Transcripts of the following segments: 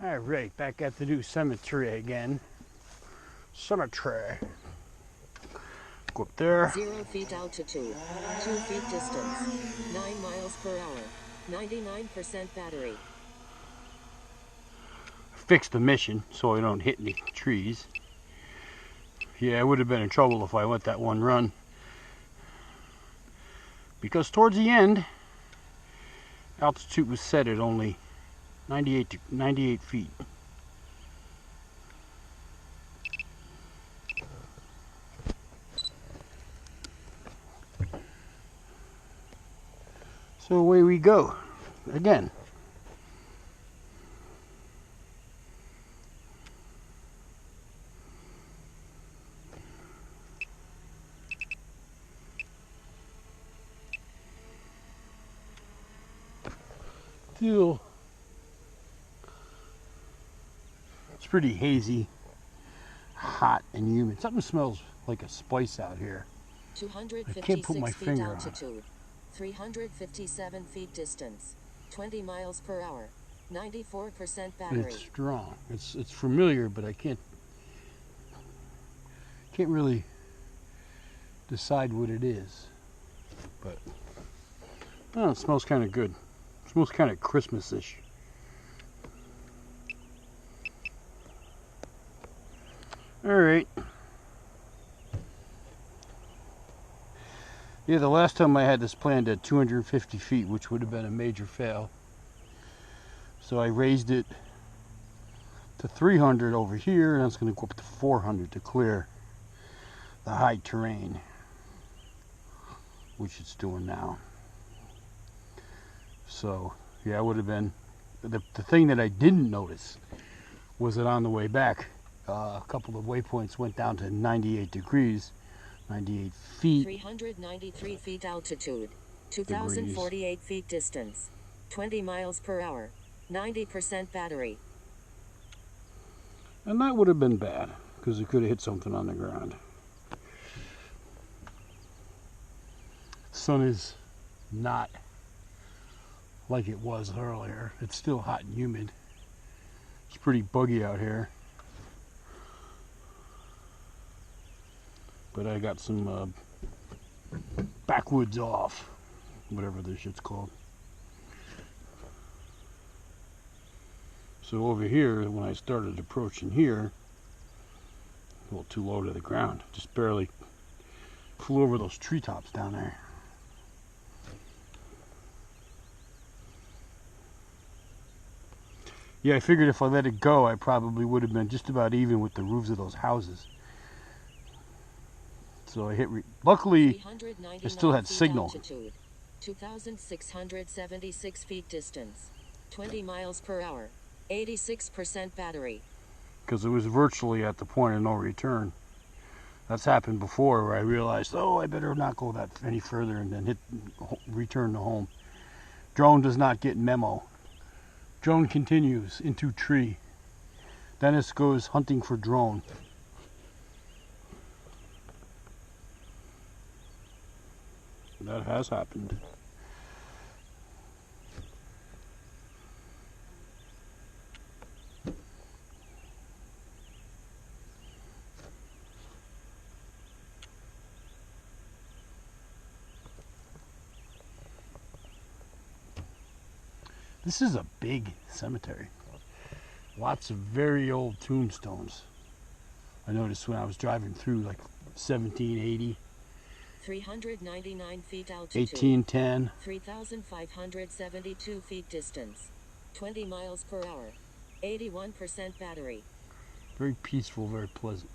All right, back at the new cemetery again. Cemetery. Go up there. 0 feet altitude, 2 feet distance, 9 miles per hour, 99% battery. Fix the mission so I don't hit any trees. Yeah, I would have been in trouble if I went that one run. Because towards the end, altitude was set at only 98 feet. So away we go again. Still, it's pretty hazy, hot, and humid. Something smells like a spice out here. 256 feet altitude, 357 feet distance, 20 miles per hour, 94% battery. It's strong. It's familiar, but I can't really decide what it is. But oh, it smells kind of good. It smells kind of Christmas-ish. All right. Yeah, the last time I had this planned at 250 feet, which would have been a major fail. So I raised it to 300 over here, and it's going to go up to 400 to clear the high terrain, which it's doing now. So, yeah, it would have been... The thing that I didn't notice was that on the way back, a couple of waypoints went down to 98 degrees, 98 feet. 393 feet altitude, 2,048 feet distance, 20 miles per hour, 90% battery. And that would have been bad, because it could have hit something on the ground. The sun is not like it was earlier. It's still hot and humid. It's pretty buggy out here. But I got some backwoods off, whatever this shit's called. So over here, when I started approaching here, a little too low to the ground, just barely flew over those treetops down there. Yeah, I figured if I let it go, I probably would have been just about even with the roofs of those houses. So I hit, luckily, I still had signal. Altitude, 2,676 feet distance, 20 miles per hour, 86% battery. Because it was virtually at the point of no return. That's happened before where I realized, oh, I better not go that any further, and then return to home. Drone does not get memo. Drone continues into tree. Dennis goes hunting for drone. That has happened. This is a big cemetery. Lots of very old tombstones. I noticed when I was driving through, like 1780. 399 feet altitude, 1810. 3,572 feet distance, 20 miles per hour, 81% battery. Very peaceful, very pleasant.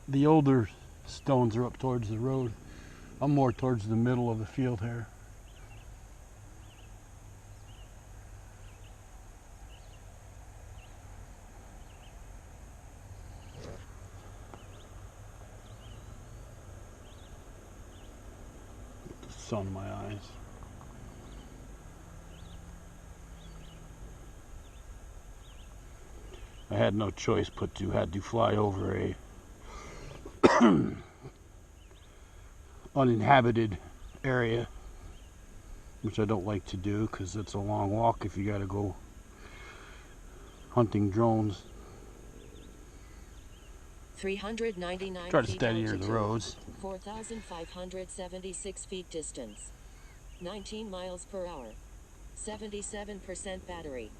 The older stones are up towards the road. I'm more towards the middle of the field here. The sun in my eyes. I had no choice but to had to fly over a uninhabited area which I don't like to do because it's a long walk if you got to go hunting drones. 399 Try to feet steady altitude. the roads. 4,576 feet distance. 19 miles per hour. 77% battery.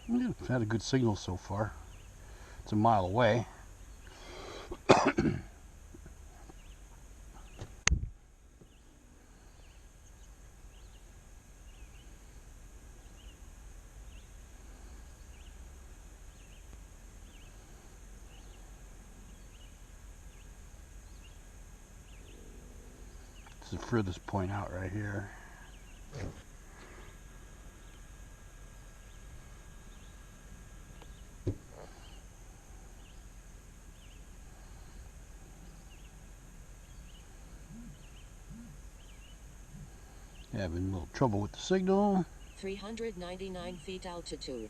Yeah, it's had a good signal so far. It's a mile away. This is the furthest point out right here. Having a little trouble with the signal. 399 feet altitude.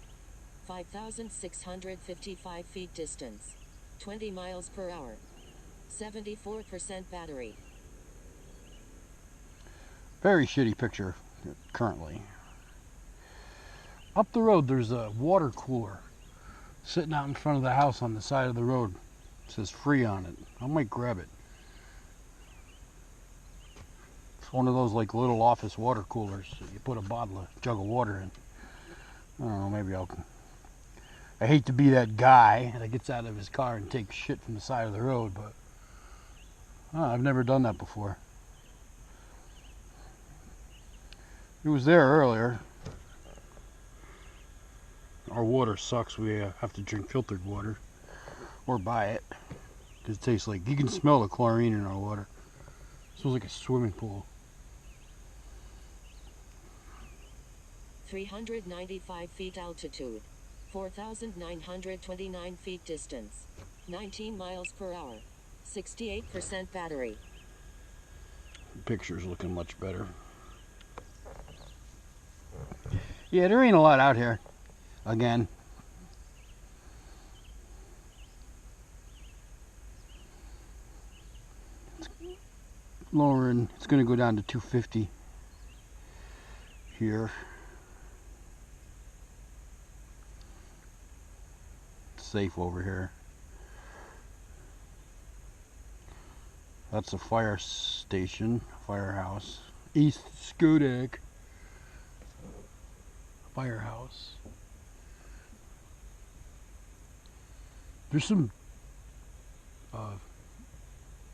5,655 feet distance. 20 miles per hour. 74% battery. Very shitty picture currently. Up the road there's a water cooler sitting out in front of the house on the side of the road. It says free on it. I might grab it. It's one of those like little office water coolers that you put a jug of water in. I don't know, maybe I hate to be that guy that gets out of his car and takes shit from the side of the road, but I've never done that before. It was there earlier. Our water sucks. We have to drink filtered water or buy it because it tastes like, you can smell the chlorine in our water. It smells like a swimming pool. 395 feet altitude. 4,929 feet distance. 19 miles per hour. 68% battery. The picture's looking much better. Yeah, there ain't a lot out here. Again. It's lowering. It's going to go down to 250 here. It's safe over here. That's a fire station, firehouse. East Schoodic firehouse. There's some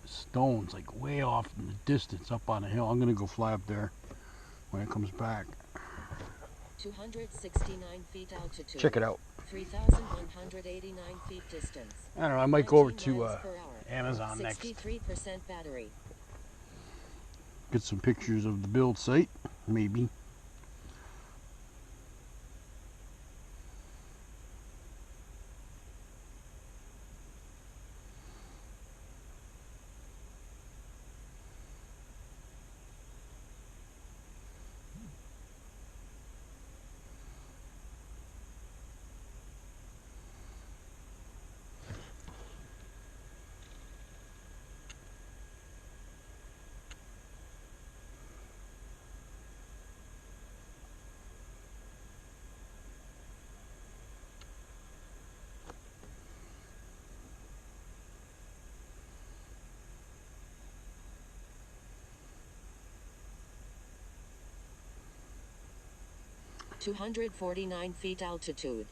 stones like way off in the distance up on a hill. I'm gonna go fly up there when it comes back. 269 feet altitude. Check it out. 3,189 feet distance. I don't know, I might go over 19 to miles per hour. Amazon next. 63% battery. Get some pictures of the build site, maybe. $249 feet altitude.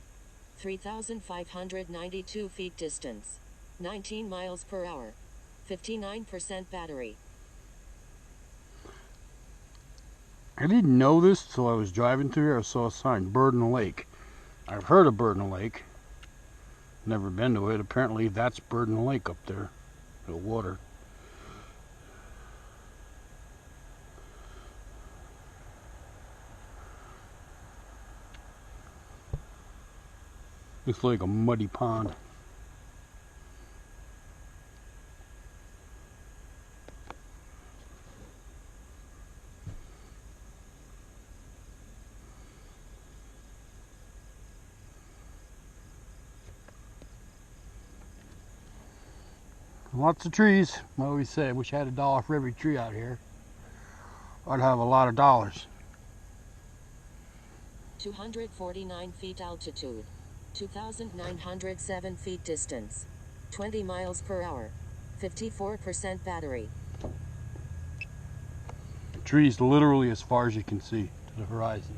3,592 feet distance. 19 miles per hour. 59% battery. I didn't know this until I was driving through here. I saw a sign, Burden Lake. I've heard of Burden Lake. Never been to it. Apparently that's Burden Lake up there. The water. Looks like a muddy pond. Lots of trees. I always say I wish I had $1 for every tree out here. I'd have a lot of dollars. 249 feet altitude. 2,907 feet distance. 20 miles per hour. 54% battery. Trees literally as far as you can see to the horizon.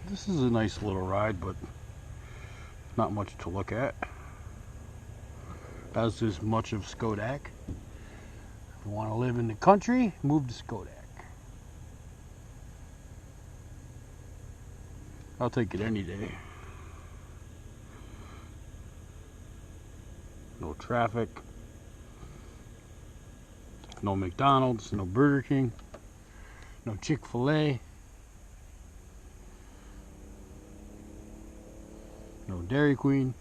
This is a nice little ride, but not much to look at. As is much of Schodack. If you want to live in the country, move to Schodack. I'll take it any day. No traffic. No McDonald's, no Burger King, no Chick-fil-A. No Dairy Queen.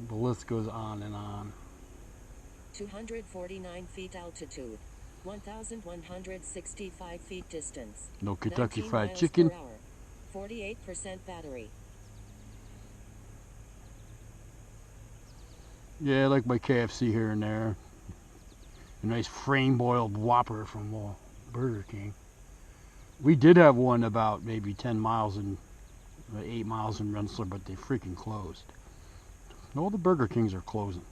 The list goes on and on. 249 feet altitude. 1,165 feet distance. No Kentucky 19 Fried miles Chicken. per hour. 48% battery. Yeah, I like my KFC here and there. A nice frame boiled Whopper from Burger King. We did have one about maybe 10 miles and 8 miles in Rensselaer, but they freaking closed. All the Burger Kings are closing.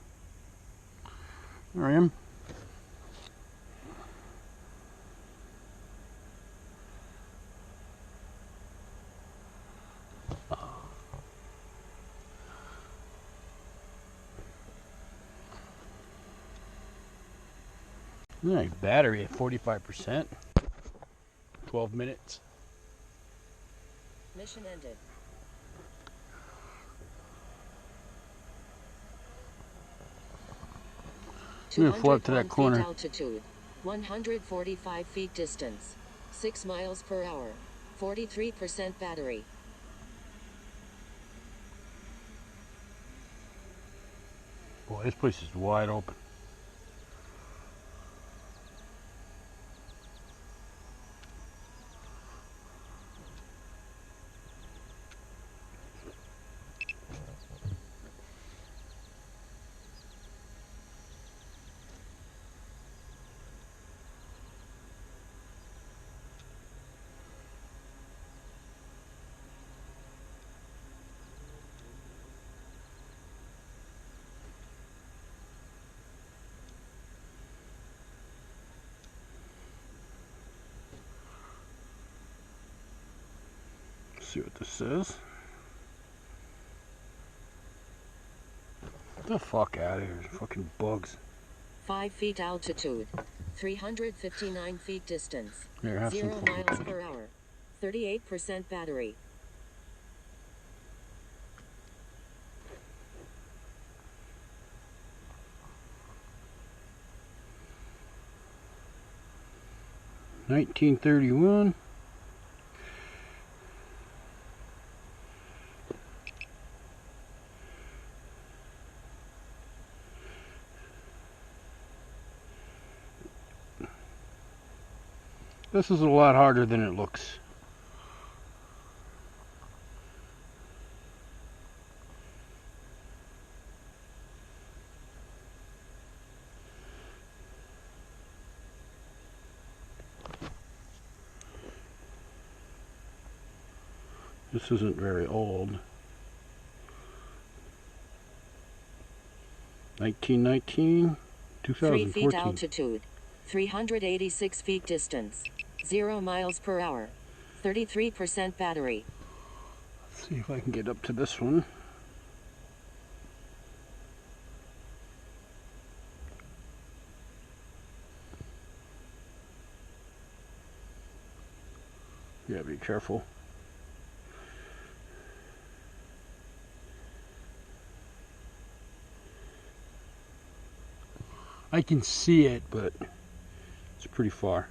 There I am. Nice battery at 45%. 12 minutes. Mission ended. I'm gonna float to that 201 corner. feet altitude. 145 feet distance. 6 miles per hour. 43% battery. Boy, this place is wide open. See what this says. Get the fuck out of here, fucking bugs. 5 feet altitude. 359 feet distance. Here, have 0 some fun. miles per hour. 38% battery. $19.31. This is a lot harder than it looks. This isn't very old. 1919, 3 feet 2014. altitude. 386 feet distance. 0 miles per hour. 33% battery. Let's see if I can get up to this one. Yeah, be careful. I can see it, but it's pretty far.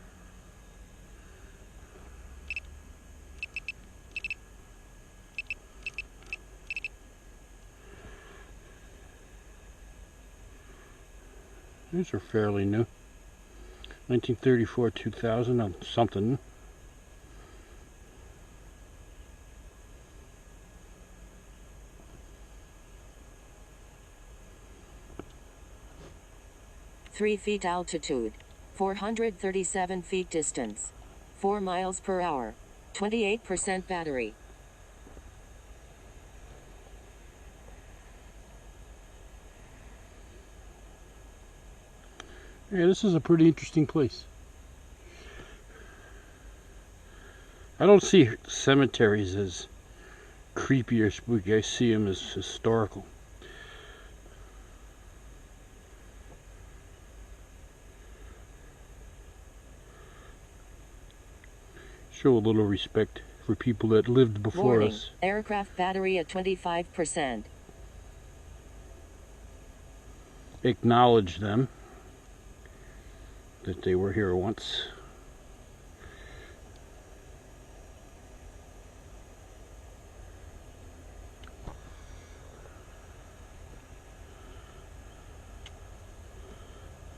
These are fairly new. 1934, 2000, something. 3 feet altitude, 437 feet distance, 4 miles per hour, 28% battery. Yeah, this is a pretty interesting place. I don't see cemeteries as creepy or spooky. I see them as historical. Show a little respect for people that lived before Warning, us. aircraft battery at 25%. Acknowledge them, that they were here once.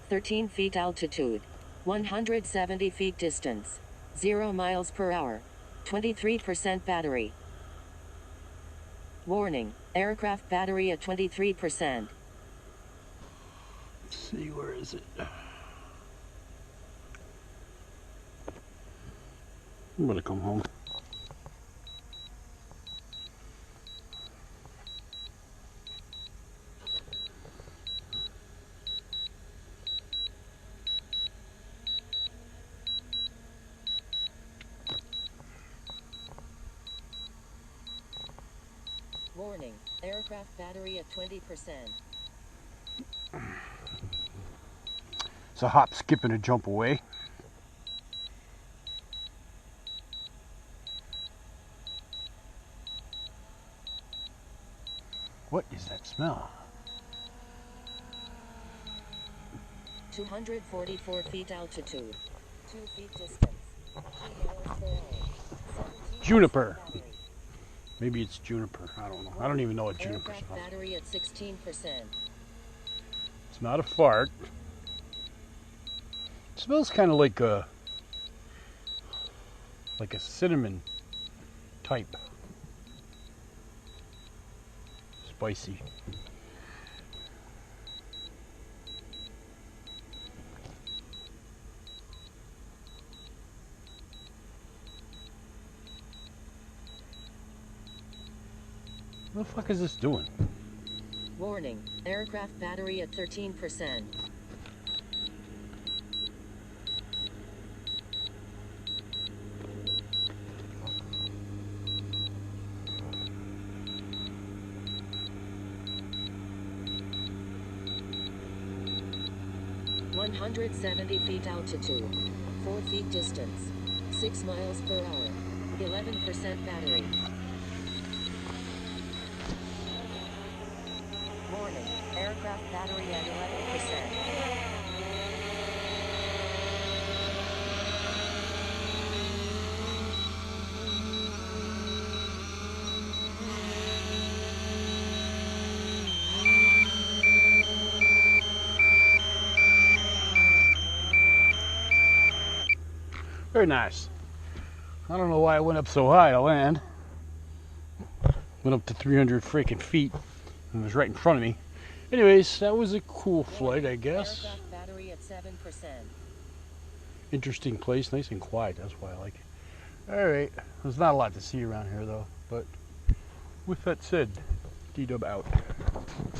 "13 feet altitude, 170 feet distance, 0 miles per hour, 23% battery." Warning, aircraft battery at 23%. Let's see, where is it? I'm gonna come home. Warning, aircraft battery at 20%. It's a hop, skip, and a jump away. What is that smell? 244 feet altitude, 2 feet distance, 2 miles per hour, 17% Juniper. battery. Maybe it's juniper. I don't know. I don't even know what juniper Aircraft smells. battery at 16%. It's not a fart. It smells kind of like a cinnamon type. Spicy. What the fuck is this doing? Warning, aircraft battery at 13%. "170 feet altitude, 4 feet distance, 6 miles per hour, 11% battery." Warning, aircraft battery at 11%. Very nice. I don't know why I went up so high to land. Went up to 300 freaking feet and it was right in front of me. Anyways, that was a cool flight, I guess. Aircraft battery at 7%. Interesting place, nice and quiet. That's why I like it. Alright, there's not a lot to see around here though, but with that said, D-Dub out.